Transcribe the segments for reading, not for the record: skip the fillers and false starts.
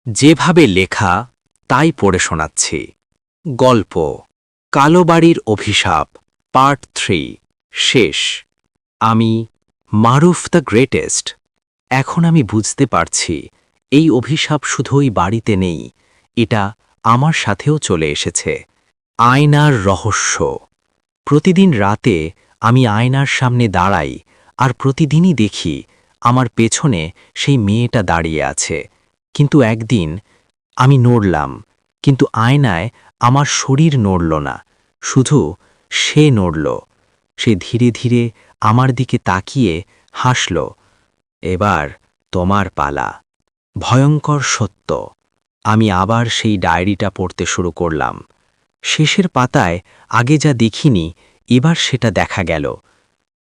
যেভাবে লেখা তাই পড়ে শোনাচ্ছি। গল্প কালো বাড়ির অভিশাপ পার্ট 3 শেষ। আমি মারুফ দ্য গ্রেটেস্ট। এখন আমি বুঝতে পারছি এই অভিশাপ শুধুই বাড়িতে নেই, এটা আমার সাথেও চলে এসেছে। আয়নার রহস্য। প্রতিদিন রাতে আমি আয়নার সামনে দাঁড়াই আর প্রতিদিনই দেখি আমার পেছনে সেই মেয়েটা দাঁড়িয়ে আছে। কিন্তু একদিন আমি নড়লাম, কিন্তু আয়নায় আমার শরীর নড়ল না, শুধু সে নড়ল। সে ধীরে ধীরে আমার দিকে তাকিয়ে হাসল। এবার তোমার পালা। ভয়ঙ্কর সত্য। আমি আবার সেই ডায়েরিটা পড়তে শুরু করলাম। শেষের পাতায় আগে যা দেখিনি এবার সেটা দেখা গেল।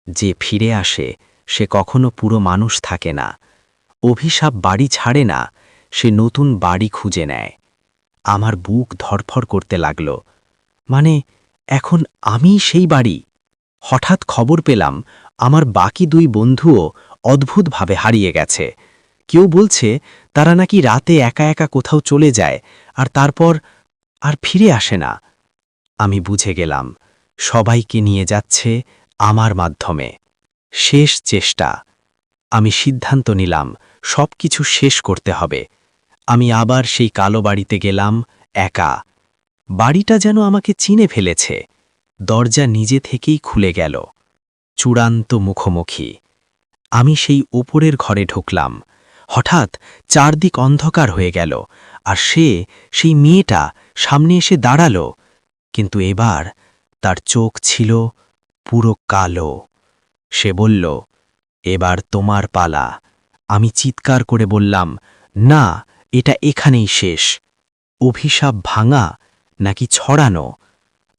যে ফিরে আসে সে কখনো পুরো মানুষ থাকে না। অভিশাপ বাড়ি ছাড়ে না, সে নতুন বাড়ি খুঁজে নেয়। আমার বুক ধড়ফড় করতে লাগল। মানে এখন আমি সেই বাড়ি? হঠাৎ খবর পেলাম আমার বাকি 2 বন্ধুও অদ্ভুতভাবে হারিয়ে গেছে। কেউ বলছে তারা নাকি রাতে একা একা কোথাও চলে যায় আর তারপর আর ফিরে আসে না। আমি বুঝে গেলাম সবাইকে নিয়ে যাচ্ছে আমার মাধ্যমে। শেষ চেষ্টা। আমি সিদ্ধান্ত নিলাম সবকিছু শেষ করতে হবে। আমি আবার সেই কালো বাড়িতে গেলাম, একা। বাড়িটা যেন আমাকে চিনে ফেলেছে। দরজা নিজে থেকেই খুলে গেল। চূড়ান্ত মুখোমুখি। আমি সেই ওপরের ঘরে ঢুকলাম। হঠাৎ চারদিক অন্ধকার হয়ে গেল আর সেই মেয়েটা সামনে এসে দাঁড়ালো। কিন্তু এবার তার চোখ ছিল পুরো কালো। সে বলল, এবার তোমার পালা। আমি চিৎকার করে বললাম, না, এটা এখানেই শেষ। অভিশাপ ভাঙা নাকি ছড়ানো?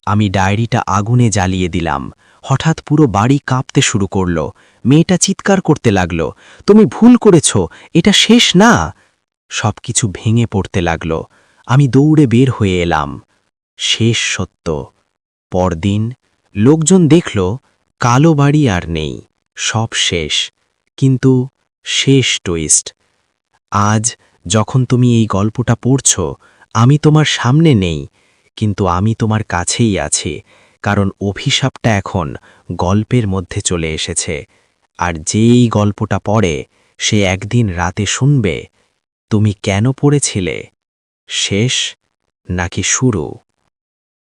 আমি ডায়েরিটা আগুনে জ্বালিয়ে দিলাম। হঠাৎ পুরো বাড়ি কাঁপতে শুরু করল। মেয়েটা চিৎকার করতে লাগল, তুমি ভুল করেছ, এটা শেষ না। সবকিছু ভেঙে পড়তে লাগল। আমি দৌড়ে বের হয়ে এলাম। শেষ সত্য। পরদিন লোকজন দেখল কালো বাড়ি আর নেই, সব শেষ। কিন্তু শেষ টুইস্ট। আজ যখন তুমি এই গল্পটা পড়ছ, আমি তোমার সামনে নেই, কিন্তু আমি তোমার কাছেই আছি, কারণ অভিশাপটা এখন গল্পের মধ্যে চলে এসেছে। আর যেই গল্পটা পড়ে সে একদিন রাতে শুনবে তুমি কেন পড়েছিলে, শেষ নাকি শুরু।